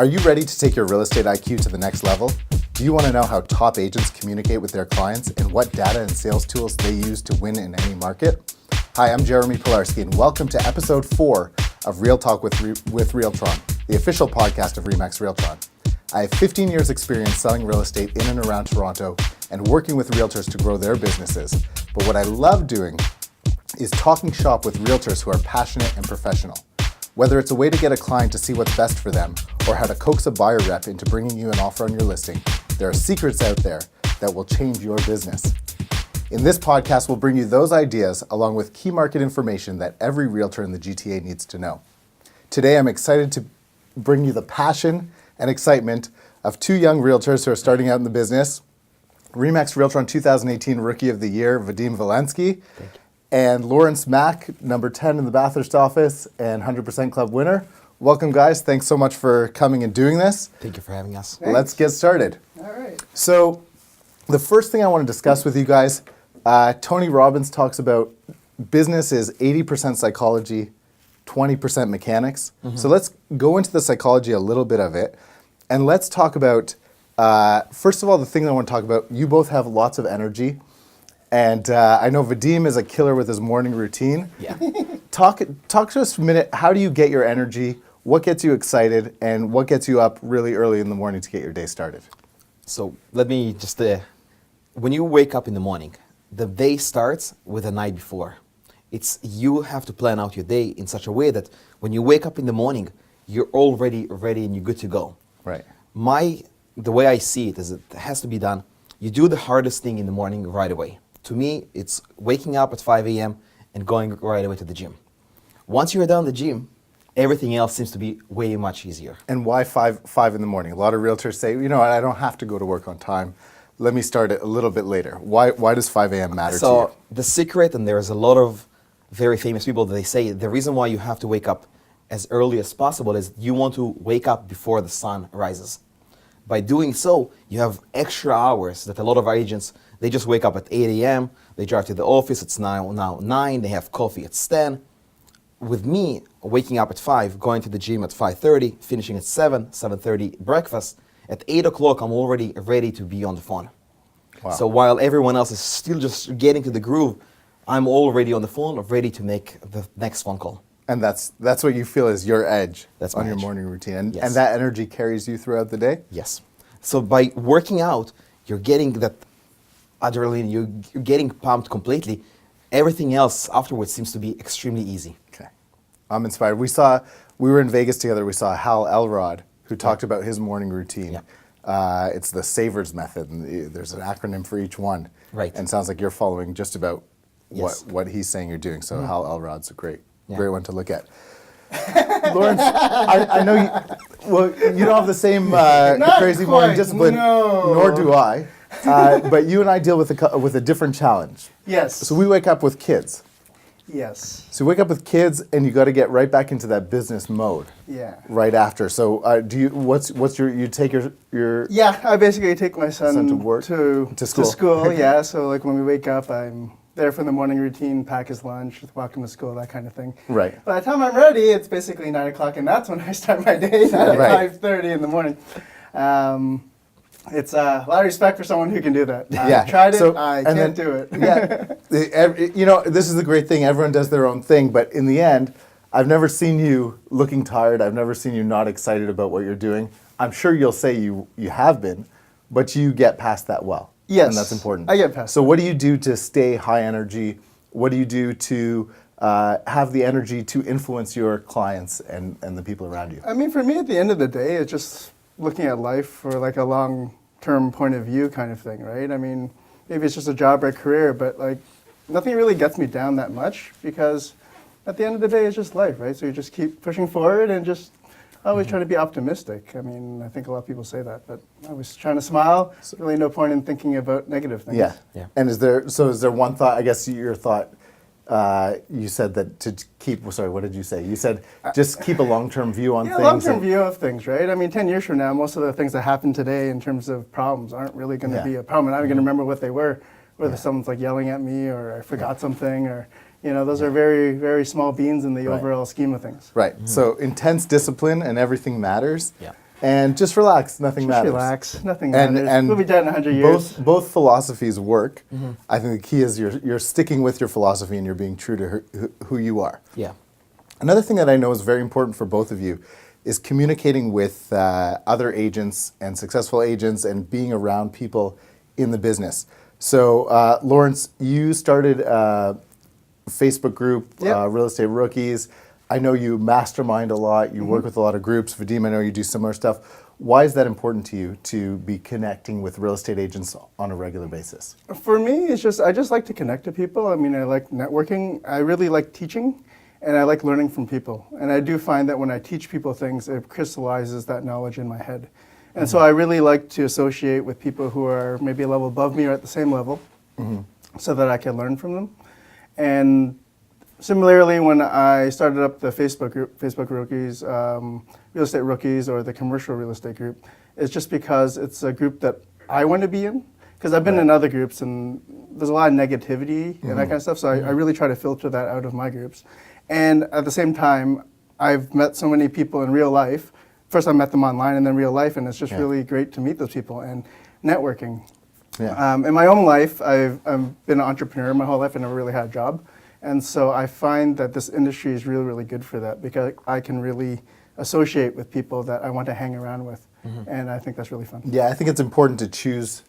Are you ready to take your real estate IQ to the next level? Do you want to know how top agents communicate with their clients and what data and sales tools they use to win in any market? Hi, I'm Jeremy Pilarski, and welcome to episode 4 of Real Talk with Realtron, the official podcast of Remax Realtron. I have 15 years experience selling real estate in and around Toronto and working with realtors to grow their businesses. But what I love doing is talking shop with realtors who are passionate and professional. Whether it's a way to get a client to see what's best for them or how to coax a buyer rep into bringing you an offer on your listing, there are secrets out there that will change your business. In this podcast, we'll bring you those ideas along with key market information that every realtor in the GTA needs to know. Today, I'm excited to bring you the passion and excitement of two young realtors who are starting out in the business. Remax Realtron 2018 Rookie of the Year, Vadim Vilensky, and Lawrence Mak, number 10 in the Bathurst office and 100% Club winner. Welcome, guys. Thanks so much for coming and doing this. Thank you for having us. Thanks. Let's get started. All right. So the first thing I want to discuss with you guys, Tony Robbins talks about business is 80% psychology, 20% mechanics. Mm-hmm. So let's go into the psychology a little bit of it. And let's talk about, first of all, the thing I want to talk about, you both have lots of energy. And I know Vadim is a killer with his morning routine. Yeah. Talk to us for a minute. How do you get your energy? What gets you excited? And what gets you up really early in the morning to get your day started? So let me just, when you wake up in the morning, the day starts with the night before. You have to plan out your day in such a way that when you wake up in the morning, you're already ready and you're good to go. Right. The way I see it is it has to be done. You do the hardest thing in the morning right away. To me, it's waking up at 5 a.m. and going right away to the gym. Once you're done the gym, everything else seems to be way much easier. And why 5 in the morning? A lot of realtors say, you know what, I don't have to go to work on time. Let me start it a little bit later. Why does 5 a.m. matter to you? So the secret, and there's a lot of very famous people that they say, the reason why you have to wake up as early as possible is you want to wake up before the sun rises. By doing so, you have extra hours that a lot of agents, they just wake up at 8 a.m., they drive to the office, it's now 9, they have coffee at 10. With me, waking up at 5, going to the gym at 5:30, finishing at 7:30 breakfast, at 8 o'clock I'm already ready to be on the phone. Wow. So while everyone else is still just getting to the groove, I'm already on the phone, ready to make the next phone call. And that's what you feel is your edge on your edge. morning routine. And, Yes. and that energy carries you throughout the day? Yes. So by working out, you're getting that adrenaline, you're getting pumped completely. Everything else afterwards seems to be extremely easy. Okay. I'm inspired. We were in Vegas together, we saw Hal Elrod, who talked about his morning routine. Yeah. It's the SAVERS method, and there's an acronym for each one. Right. And it sounds like you're following just about Yes. what he's saying you're doing. So Hal Elrod's a great one to look at. Lawrence, I know you don't have the same crazy morning discipline, nor do I. But you and I deal with a different challenge. Yes. So we wake up with kids. Yes. So you wake up with kids, and you got to get right back into that business mode. Yeah. Right after. So you take your Yeah, I basically take my son to work? To school. To school, yeah. So like when we wake up, I'm there for the morning routine, pack his lunch, walk him to school, that kind of thing. Right. By the time I'm ready, it's basically 9 o'clock, and that's when I start my day, not Right. at 5:30 in the morning. It's a lot of respect for someone who can do that. Yeah. I tried it, So- I and can't then- do it. Yeah. This is the great thing. Everyone does their own thing, but in the end, I've never seen you looking tired. I've never seen you not excited about what you're doing. I'm sure you'll say you have been, but you get past that well. Yes. And that's important. I get past So what do you do to stay high energy? What do you do to have the energy to influence your clients and the people around you? I mean, for me, at the end of the day, it's just looking at life for like a long-term point of view kind of thing, right? I mean, maybe it's just a job or career, but like nothing really gets me down that much because at the end of the day, it's just life, right? So you just keep pushing forward and just always trying to be optimistic. I mean, I think a lot of people say that, but I was trying to smile. Really no point in thinking about negative things. Yeah. Yeah. And is there one thought, I guess your thought, you said that to keep, sorry, what did you say? You said just keep a long-term view on Yeah, things. long-term view of things, right? I mean, 10 years from now, most of the things that happen today in terms of problems aren't really going to Yeah. be a problem. And I'm going to remember what they were, whether someone's like yelling at me or I forgot something or, you know, those are very, very small beans in the overall scheme of things. Right. So intense discipline and everything matters. Yeah. and just relax. Nothing Just matters. relax. Nothing And matters. and We'll be dead in 100 years. both philosophies work. I think the key is you're sticking with your philosophy and you're being true to who you are. Yeah. Another thing that I know is very important for both of you is communicating with other agents and successful agents and being around people in the business. So, Lawrence, you started a Facebook group, Yep. Real Estate Rookies. I know you mastermind a lot. You work with a lot of groups. Vadim, I know you do similar stuff. Why is that important to you to be connecting with real estate agents on a regular basis? For me, it's just I just like to connect to people. I mean, I like networking. I really like teaching, and I like learning from people. And I do find that when I teach people things, it crystallizes that knowledge in my head. And so I really like to associate with people who are maybe a level above me or at the same level, so that I can learn from them. And similarly, when I started up the Facebook group, Facebook Rookies, Real Estate Rookies, or the Commercial Real Estate Group, it's just because it's a group that I want to be in. Because I've been in other groups and there's a lot of negativity and that kind of stuff, so I really try to filter that out of my groups. And at the same time, I've met so many people in real life. First I met them online and then real life, and it's just really great to meet those people and networking. Yeah. In my own life, I've been an entrepreneur my whole life. I never really had a job. And so I find that this industry is really, really good for that because I can really associate with people that I want to hang around with. And I think that's really fun. Yeah, I think it's important to choose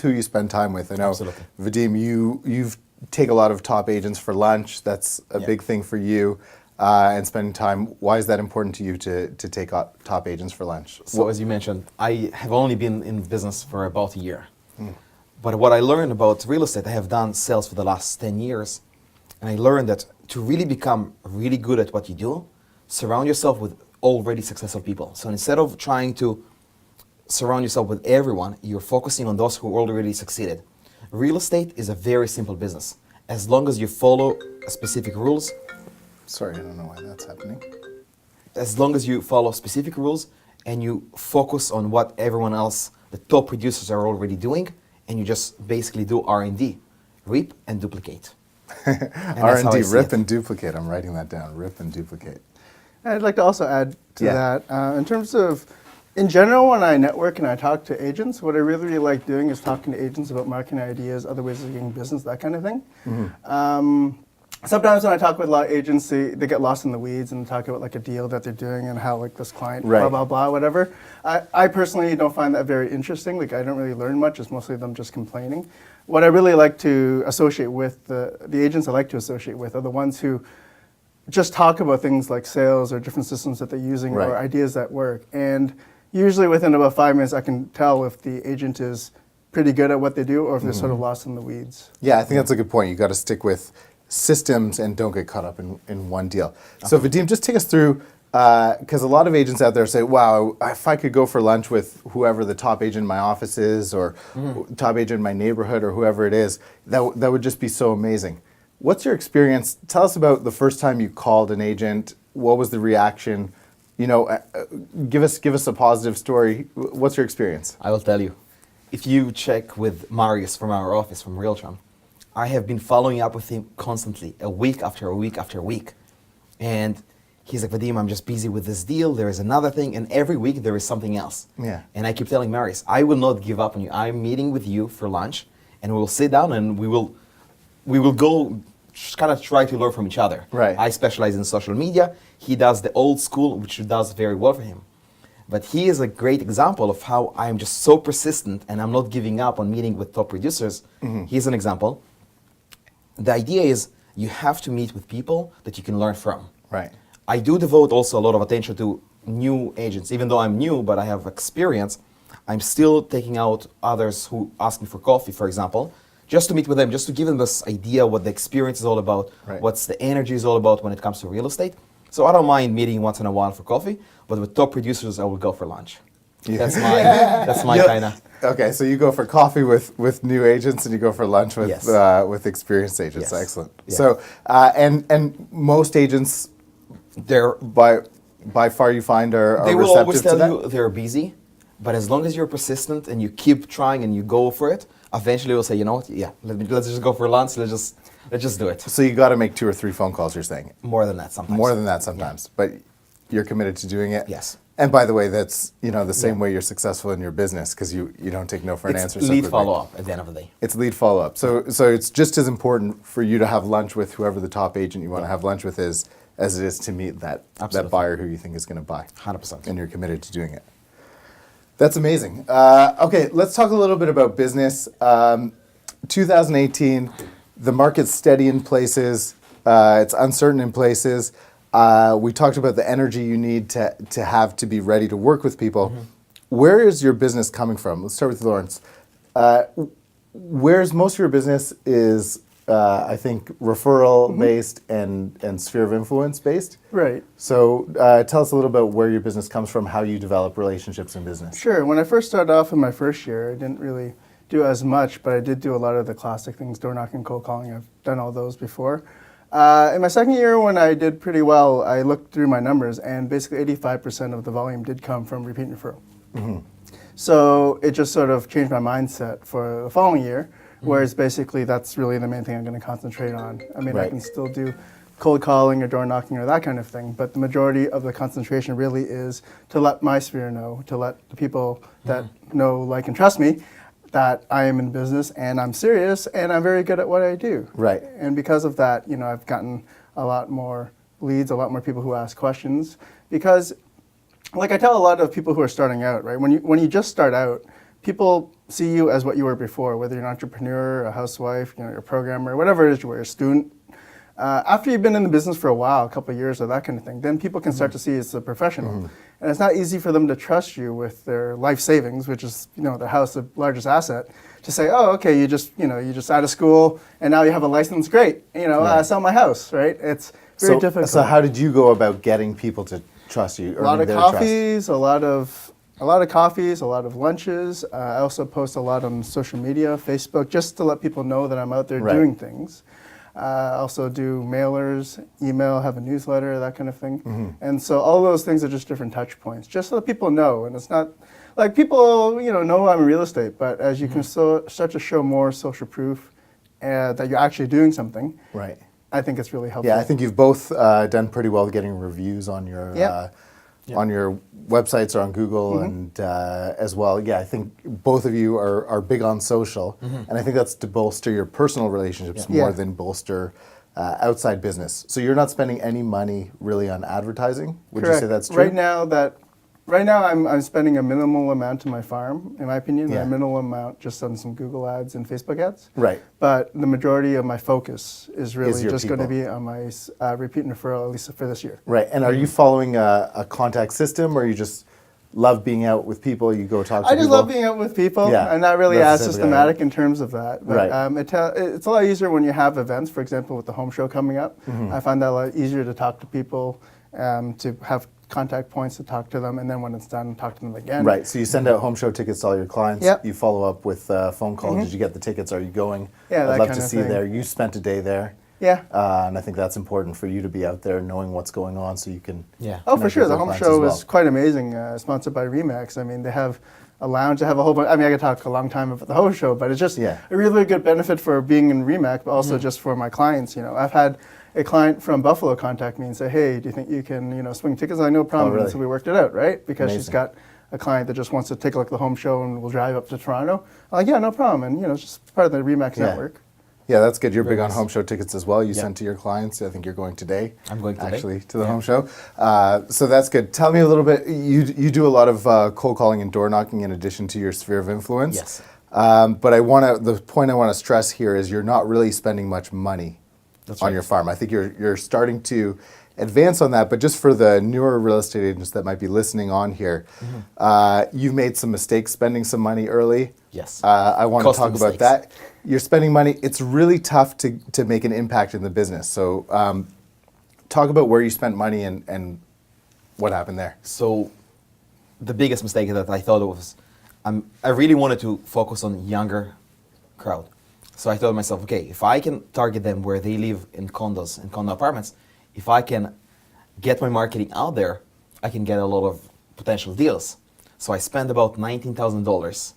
who you spend time with. I know, Absolutely. Vadim, you take a lot of top agents for lunch. That's a big thing for you. And spending time. Why is that important to you to take top agents for lunch? So as you mentioned, I have only been in business for about a year. But what I learned about real estate, I have done sales for the last 10 years. And I learned that to really become really good at what you do, surround yourself with already successful people. So instead of trying to surround yourself with everyone, you're focusing on those who already succeeded. Real estate is a very simple business. As long as you follow specific rules. Sorry, I don't know why that's happening. As long as you follow specific rules and you focus on what everyone else, the top producers are already doing, and you just basically do R&D, reap and duplicate. R&D, rip and duplicate. I'm writing that down. Rip and duplicate. I'd like to also add to that, in terms of, in general, when I network and I talk to agents, what I really, really like doing is talking to agents about marketing ideas, other ways of getting business, that kind of thing. Sometimes when I talk with a lot of agents, they get lost in the weeds and talk about like a deal that they're doing and how like this client, blah, blah, blah, whatever. I personally don't find that very interesting. Like I don't really learn much. It's mostly them just complaining. What I really like to associate with, the agents I like to associate with are the ones who just talk about things like sales or different systems that they're using or ideas that work. And usually within about 5 minutes, I can tell if the agent is pretty good at what they do or if they're sort of lost in the weeds. Yeah, I think that's a good point. You got to stick with systems and don't get caught up in one deal. So Vadim, just take us through, because a lot of agents out there say, wow, if I could go for lunch with whoever the top agent in my office is or top agent in my neighborhood or whoever it is, that would just be so amazing. What's your experience? Tell us about the first time you called an agent. What was the reaction? You know, give us a positive story. What's your experience? I will tell you. If you check with Marius from our office, from Realtron, I have been following up with him constantly, a week after a week after a week. And he's like, Vadim, I'm just busy with this deal. There is another thing. And every week there is something else. Yeah. And I keep telling Marius, I will not give up on you. I'm meeting with you for lunch and we will sit down and we will go just kind of try to learn from each other. Right. I specialize in social media. He does the old school, which does very well for him. But he is a great example of how I'm just so persistent and I'm not giving up on meeting with top producers. He's an example. The idea is you have to meet with people that you can learn from. Right. I do devote also a lot of attention to new agents. Even though I'm new, but I have experience, I'm still taking out others who ask me for coffee, for example, just to meet with them, just to give them this idea what the experience is all about, what's the energy is all about when it comes to real estate. So I don't mind meeting once in a while for coffee, but with top producers, I will go for lunch. Yeah. That's my kind of. Okay, so you go for coffee with new agents, and you go for lunch with experienced agents. Yes. Excellent. Yeah. So and most agents, They're by far you find are they will receptive always to tell that? you they're busy, but as long as you're persistent and you keep trying and you go for it, eventually you'll say, you know what? Yeah, let's just go for lunch. Let's just do it. So you got to make 2 or 3 phone calls. You're saying More than that sometimes. more than that sometimes, but you're committed to doing it. Yes. And by the way, that's the same way you're successful in your business, because you don't take no for an answer. It's lead follow-up at the end of the day. It's lead follow-up. So it's just as important for you to have lunch with whoever the top agent you want to have lunch with is, as it is to meet that buyer who you think is going to buy. 100%. And you're committed to doing it. That's amazing. Okay, let's talk a little bit about business. 2018, the market's steady in places. It's uncertain in places. We talked about the energy you need to have to be ready to work with people. Where is your business coming from? Let's start with Lawrence. Where's most of your business is, I think, referral-based and sphere of influence-based. Right. So tell us a little about where your business comes from, how you develop relationships in business. Sure. When I first started off in my first year, I didn't really do as much, but I did do a lot of the classic things, door knocking, cold calling. I've done all those before. In my second year, when I did pretty well, I looked through my numbers, and basically 85% of the volume did come from repeat and referral. So it just sort of changed my mindset for the following year, whereas basically that's really the main thing I'm going to concentrate on. I mean, I can still do cold calling or door knocking or that kind of thing, but the majority of the concentration really is to let my sphere know, to let the people that know, like, and trust me, that I am in business and I'm serious and I'm very good at what I do. Right. And because of that, I've gotten a lot more leads, a lot more people who ask questions, because like I tell a lot of people who are starting out, right? When you just start out, people see you as what you were before, whether you're an entrepreneur, a housewife, you're a programmer, whatever it is you were, a student. After you've been in the business for a while, a couple of years or that kind of thing, then people can start to see you as a professional. And it's not easy for them to trust you with their life savings, which is, the house, the largest asset, to say, oh, okay, you just out of school and now you have a license, great, sell my house, right? It's very difficult. So how did you go about getting people to trust you? A lot of coffees, a lot of coffees, a lot of lunches. I also post a lot on social media, Facebook, just to let people know that I'm out there doing things. I also do mailers, email, have a newsletter, that kind of thing. And so all those things are just different touch points, just so that people know. And it's not like people, know I'm in real estate, but as you can start to show more social proof that you're actually doing something, right? I think it's really helpful. Yeah, I think you've both done pretty well getting reviews on your on your websites or on Google and as well. Yeah, I think both of you are big on social, and I think that's to bolster your personal relationships more than bolster outside business. So you're not spending any money really on advertising? Would you say that's true? Right now, I'm spending a minimal amount to my farm, in my opinion, a minimal amount just on some Google ads and Facebook ads. Right. But the majority of my focus is really just going to people. be on my repeat and referral, at least for this year. Right. And are you following a contact system, or you just love being out with people? You go talk to people? I just love being out with people. Yeah, I'm not really as systematic in terms of that. But it's a lot easier when you have events, for example, with the home show coming up. I find that a lot easier to talk to people, to have contact points to talk to them, and then when it's done, talk to them again. Right, so you send out home show tickets to all your clients. Yep. You follow up with a phone call. Did you get the tickets? Are you going? Yeah, I'd love to of see you thing. there. You spent a day there. Yeah. And I think that's important for you to be out there knowing what's going on so you can Oh, for sure. The home show is quite amazing, sponsored by Remax. I mean, they have a lounge, they have a whole bunch. I mean, I could talk a long time about the home show, but it's just a really good benefit for being in Remax, but also just for my clients. I've had a client from Buffalo contact me and say, hey, do you think you can, swing tickets? I no problem. Really? So we worked it out, right? Because she's got a client that just wants to take a look at the home show and will drive up to Toronto. I'm like, yeah, no problem. And, it's just part of the Remax network. Yeah, that's good. You're big on home show tickets as well. You send to your clients. I think you're going today. I'm going today. Actually, to the home show. So that's good. Tell me a little bit. You do a lot of cold calling and door knocking in addition to your sphere of influence. Yes. But the point I want to stress here is you're not really spending much money on your farm. I think you're starting to advance on that, but just for the newer real estate agents that might be listening on here, you've made some mistakes spending some money early. Yes. I want to talk about that. You're spending money. It's really tough to make an impact in the business. So talk about where you spent money and what happened there. So the biggest mistake that I thought was, I really wanted to focus on younger crowd. So I told myself, okay, if I can target them where they live in condos and condo apartments, if I can get my marketing out there, I can get a lot of potential deals. So I spent about $19,000.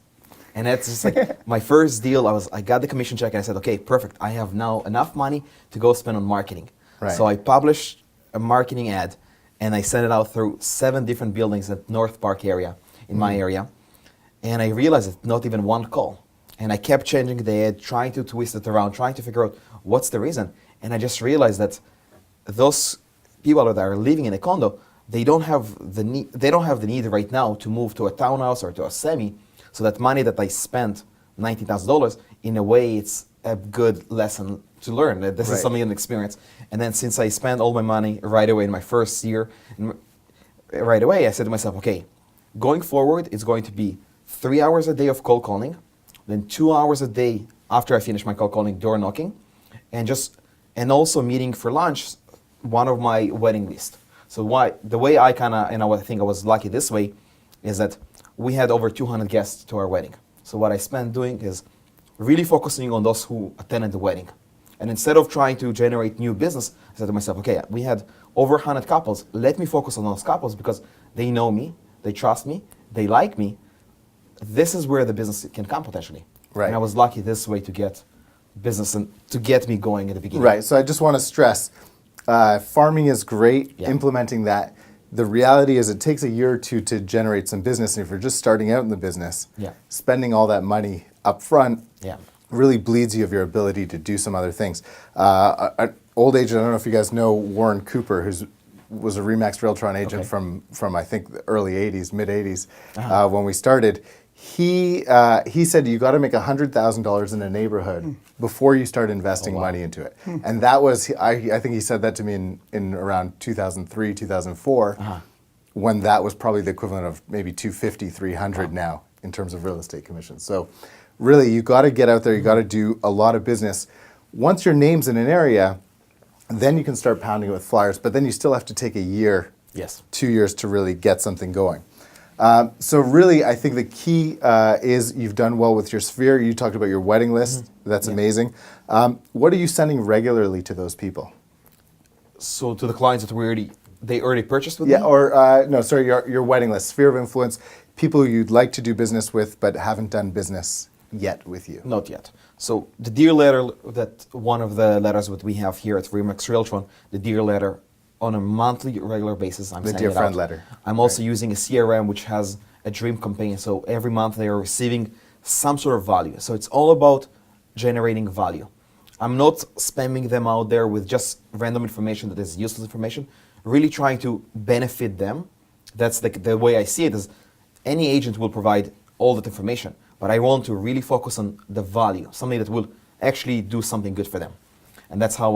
And that's just like my first deal. I got the commission check and I said, okay, perfect. I have now enough money to go spend on marketing. Right. So I published a marketing ad and I sent it out through 7 different buildings at North Park area, in my area. And I realized it's not even one call. And I kept changing the ad, trying to twist it around, trying to figure out what's the reason. And I just realized that those people that are living in a condo, they don't have the need. They don't have the need right now to move to a townhouse or to a semi. So that money that I spent, $19,000, in a way, it's a good lesson to learn. That this is something an experience. And then since I spent all my money right away in my first year, right away I said to myself, okay, going forward, it's going to be 3 hours a day of cold calling, then 2 hours a day after I finish my cold calling, door knocking, and also meeting for lunch one of my wedding list. So the way I I think I was lucky this way is that we had over 200 guests to our wedding. So what I spent doing is really focusing on those who attended the wedding. And instead of trying to generate new business, I said to myself, okay, we had over 100 couples. Let me focus on those couples because they know me, they trust me, they like me. This is where the business can come potentially. Right. And I was lucky this way to get business and to get me going at the beginning. Right. So I just want to stress, farming is great, implementing that. The reality is it takes a year or two to generate some business. And if you're just starting out in the business, spending all that money up front really bleeds you of your ability to do some other things. An old agent, I don't know if you guys know Warren Cooper, who was a Remax Realtron agent from I think the early 80s, mid 80s, when we started. He said you got to make $100,000 in a neighborhood before you start investing money into it. And that was, I think he said that to me in around 2003, 2004, when that was probably the equivalent of maybe 250, 300 now in terms of real estate commissions. So really, you got to get out there, you got to do a lot of business. Once your name's in an area, then you can start pounding it with flyers, but then you still have to take a year, 2 years to really get something going. So really, I think the key is you've done well with your sphere. You talked about your wedding list. That's amazing. What are you sending regularly to those people? So to the clients that they already purchased with me? Or no, sorry, your wedding list, sphere of influence, people you'd like to do business with but haven't done business yet with you. Not yet. So the dear letter, that one of the letters that we have here at Remax Realtron, the dear letter, on a monthly, regular basis, I'm the sending dear it friend out. letter. I'm also using a CRM which has a dream campaign. So every month they are receiving some sort of value. So it's all about generating value. I'm not spamming them out there with just random information that is useless information. Really trying to benefit them. That's the way I see it. Is any agent will provide all that information, but I want to really focus on the value, something that will actually do something good for them. And that's the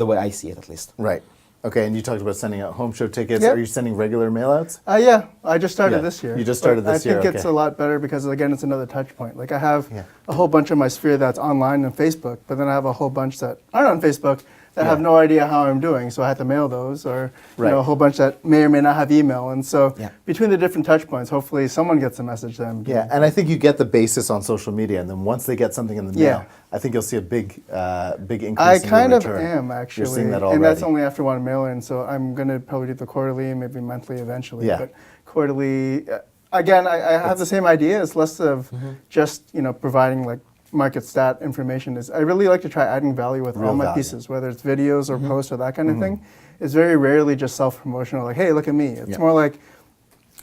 way I see it, at least. Right. Okay, and you talked about sending out home show tickets. Yep. Are you sending regular mailouts? Yeah, I just started this year. You just started this year, I think it's a lot better because, again, it's another touch point. Like I have a whole bunch of my sphere that's online on Facebook, but then I have a whole bunch that aren't on Facebook that have no idea how I'm doing, so I have to mail those, or a whole bunch that may or may not have email. And so between the different touch points, hopefully someone gets a message to them. Yeah, and I think you get the basis on social media, and then once they get something in the mail, I think you'll see a big increase I in your kind of return. am, actually. You're seeing that already. And that's only after one mailer, so I'm going to probably do the quarterly, maybe monthly eventually. Yeah. But quarterly, again, I have the same idea. It's less of just providing like market stat information. I really like to try adding value with all my pieces, whether it's videos or posts or that kind of thing. It's very rarely just self-promotional, like, hey, look at me. It's more like,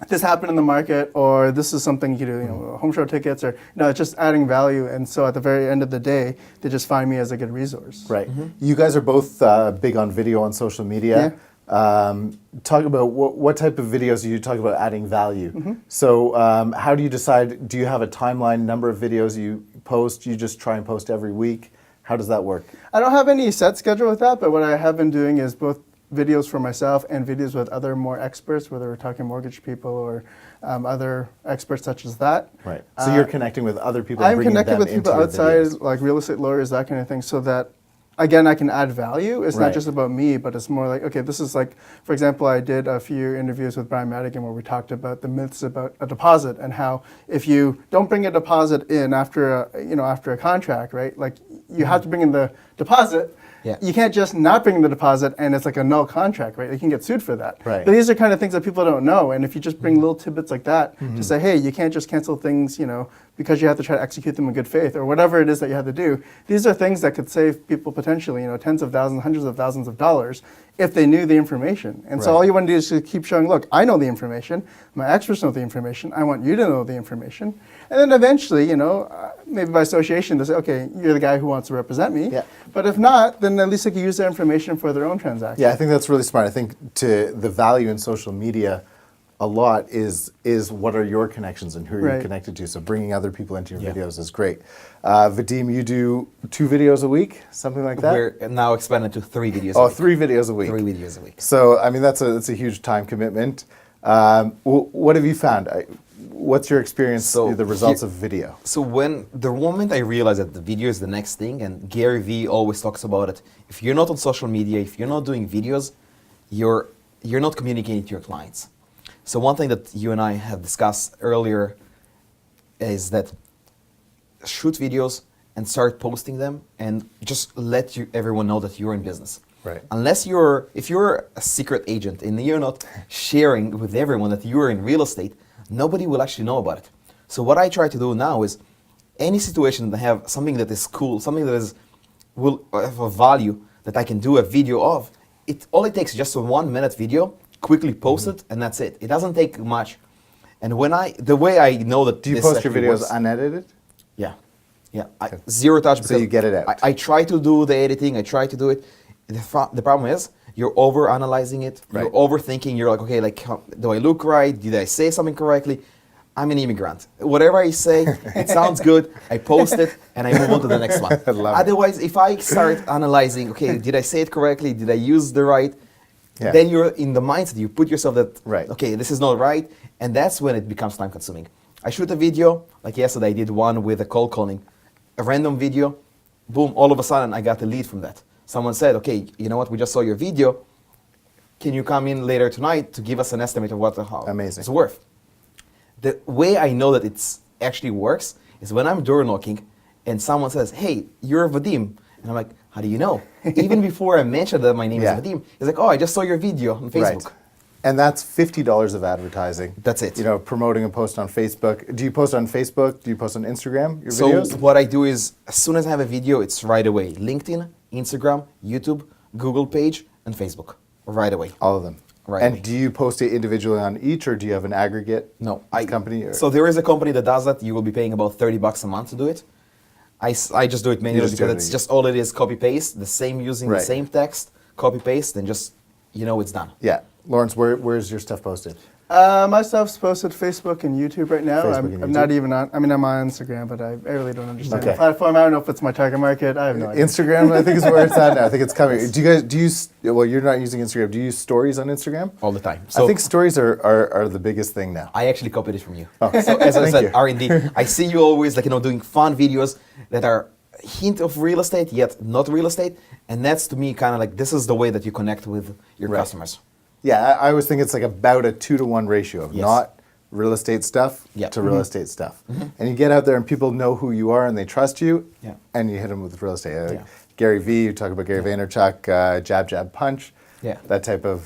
this happened in the market, or this is something you could do, home show tickets, or it's just adding value. And so at the very end of the day, they just find me as a good resource. Right. You guys are both big on video on social media. Talk about what type of videos you talk about adding value. So how do you decide, do you have a timeline, number of videos you post? You just try and post every week? How does that work? I don't have any set schedule with that, but what I have been doing is both videos for myself and videos with other more experts, whether we're talking mortgage people or other experts such as that. Right. So you're connecting with other people. I'm connected with people outside, like real estate lawyers, that kind of thing, so that, again, I can add value. It's not just about me, but it's more like, okay, this is like, for example, I did a few interviews with Brian Madigan where we talked about the myths about a deposit and how if you don't bring a deposit in after a contract, right? Like you have to bring in the deposit. You can't just not bring the deposit and it's like a null contract, right? You can get sued for that. Right. But these are kind of things that people don't know. And if you just bring little tidbits like that to say, hey, you can't just cancel things, because you have to try to execute them in good faith or whatever it is that you have to do. These are things that could save people potentially, tens of thousands, hundreds of thousands of dollars if they knew the information. And so Right. all you want to do is to keep showing, look, I know the information, my experts know the information, I want you to know the information. And then eventually, maybe by association, they say, okay, you're the guy who wants to represent me. Yeah. But if not, then at least they can use that information for their own transaction. Yeah, I think that's really smart. I think to the value in social media a lot is what are your connections and who are you Right. connected to. So bringing other people into your Yeah. videos is great. Vadim, you do 2 videos a week, something like that? We're now expanded to 3 videos. Oh, a week. 3 videos a week. 3 videos a week. So, I mean, that's a huge time commitment. What have you found? What's your experience, So the results here- of video? So when the moment I realized that the video is the next thing, and Gary Vee always talks about it, if you're not on social media, if you're not doing videos, you're not communicating to your clients. So one thing that you and I have discussed earlier is that shoot videos and start posting them, and just let everyone know that you're in business. Right. If you're a secret agent and you're not sharing with everyone that you're in real estate, nobody will actually know about it. So what I try to do now is any situation that I have something that is cool, something that will have a value that I can do a video of, all it takes is just a 1-minute video, quickly post it, and that's it. It doesn't take much. And the way I know that Do you this post your actually videos works- unedited? Yeah, yeah. Zero touch. So you get it out. I try to do the editing. I try to do it. The problem is you're over analyzing it. Right. You're overthinking. You're like, okay, do I look right? Did I say something correctly? I'm an immigrant. Whatever I say, it sounds good. I post it and I move on to the next one. I love it. Otherwise, if I start analyzing, okay, did I say it correctly? Did I use the right? Yeah. Then you're in the mindset. You put yourself that, Right. okay, this is not right, and that's when it becomes time consuming. I shoot a video, like yesterday I did one with a cold calling, a random video, boom, all of a sudden I got a lead from that. Someone said, okay, you know what, we just saw your video, can you come in later tonight to give us an estimate of what Amazing. it's worth? The way I know that it's actually works is when I'm door knocking and someone says, hey, you're Vadim. And I'm like, how do you know? Even before I mentioned that my name Yeah. is Vadim, he's like, oh, I just saw your video on Facebook. Right. And that's $50 of advertising. That's it. Promoting a post on Facebook. Do you post on Facebook? Do you post on Instagram, your So videos? what I do is, as soon as I have a video, it's right away. LinkedIn, Instagram, YouTube, Google page, and Facebook. Right away. All of them. Right And away. do you post it individually on each, or do you have an aggregate No, company? Or? So there is a company that does that. You will be paying about $30 a month to do it. I just do it manually just do because it it's you- just all it is, copy paste, the same using Right. the same text, copy paste, and just it's done. Yeah. Lawrence, where's your stuff posted? My stuff's posted Facebook and YouTube right now. Facebook and I'm not YouTube? even on. I'm on Instagram, but I really don't understand Okay. the platform. I don't know if it's my target market. I have no idea. Instagram, I think, is where it's at now. I think it's coming. Well, you're not using Instagram. Do you use stories on Instagram? All the time. I think stories are the biggest thing now. I actually copied it from you. Oh, So as I thank said, you. R&D. I see you always doing fun videos that are hint of real estate yet not real estate, and that's to me kind of like this is the way that you connect with your Right. customers. Yeah, I always think it's like about a 2-to-1 ratio of Yes. not real estate stuff Yeah. to real estate stuff. And you get out there and people know who you are and they trust you, Yeah. and you hit them with real estate. Yeah. Gary Vee, you talk about Gary Vaynerchuk, jab, jab, punch, Yeah. that type of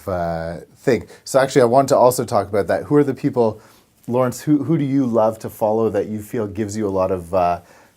thing. So actually, I want to also talk about that. Who are the people, Lawrence, who do you love to follow that you feel gives you a lot of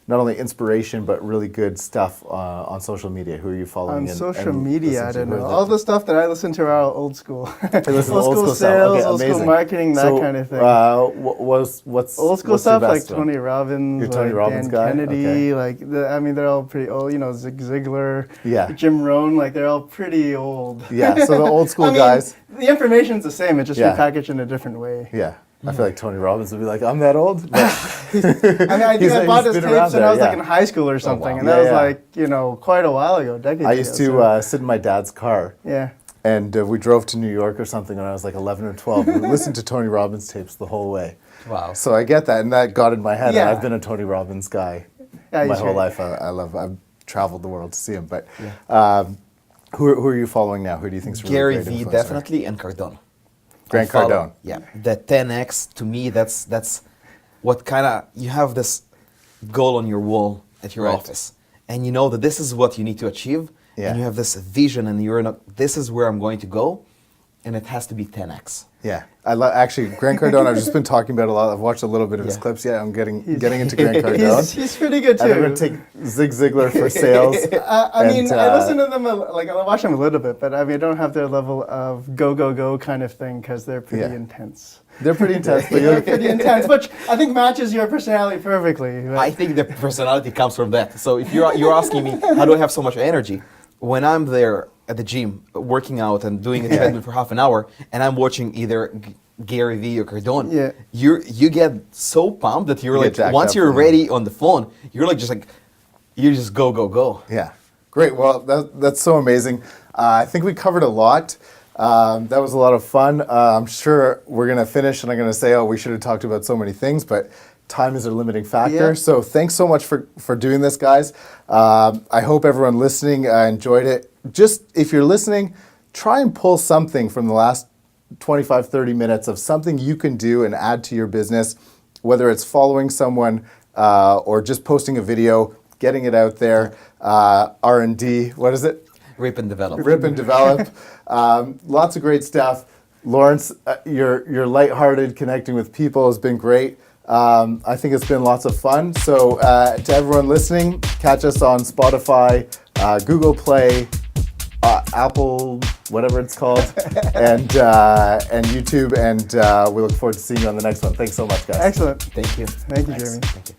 not only inspiration, but really good stuff on social media? Who are you following? On social and media, I listening to? don't Who know. are the- All the stuff that I listen to are all old school. Hey, listen, old school stuff. sales, Okay, old school amazing. marketing, that kind of thing. What's Old school what's your stuff like best one? Tony Robbins, You're Tony like Robbins Dan guy? Kennedy, Okay. they're all pretty old. Zig Ziglar, Yeah. Jim Rohn, they're all pretty old. Yeah, so the old school I mean, guys. The information's the same. It's just Yeah. repackaged in a different way. Yeah, I feel like Tony Robbins would be like, I'm that old. But I think I bought his been tapes around when I was there, in high school or something, wow. and Yeah, that was yeah. quite a while ago, decades I ago. used so- to sit in my dad's car, yeah. and we drove to New York or something when I was like 11 or 12. And we listened to Tony Robbins tapes the whole way. Wow. So I get that, and that got in my head. Yeah. And I've been a Tony Robbins guy Yeah, my he's whole great. life. I've traveled the world to see him. But who are you following now? Who do you think is really Gary great Vee influencer? definitely, and Cardone. Grant I follow- Cardone. Yeah, the 10x to me, that's what kind of you have this goal on your wall at your Right. office, and you know that this is what you need to achieve, Yeah. and you have this vision, and you're not. This is where I'm going to go, and it has to be 10x. Yeah, actually Grant Cardone. I've just been talking about a lot. I've watched a little bit of his Yeah. clips. Yeah, I'm getting into Grant Cardone. He's pretty good too. I'm gonna take Zig Ziglar for sales. I mean, I listen to them, I watch them a little bit, but I mean, I don't have their level of go kind of thing because they're pretty intense. They're pretty intense, but They're pretty intense, which I think matches your personality perfectly. But I think the personality comes from that. So if you're asking me, how do I have so much energy? When I'm there at the gym, working out and doing a treadmill for half an hour, and I'm watching either Gary Vee or Cardone, you get so pumped that you're like, once you're ready on the phone, you're like you just go. Yeah, great. Well, that's so amazing. I think we covered a lot. That was a lot of fun. I'm sure we're going to finish and I'm going to say, oh, we should have talked about so many things, but time is a limiting factor. Yeah. So thanks so much for doing this, guys. I hope everyone listening enjoyed it. Just if you're listening, try and pull something from the last 25, 30 minutes of something you can do and add to your business, whether it's following someone or just posting a video, getting it out there, R&D, what is it? Rip and develop. Rip and develop. Lots of great stuff. Lawrence, your lighthearted connecting with people has been great. I think it's been lots of fun. So to everyone listening, catch us on Spotify, Google Play, Apple, whatever it's called, and YouTube. And we look forward to seeing you on the next one. Thanks so much, guys. excellent. Thank you. Thank you, Jeremy. Thank you.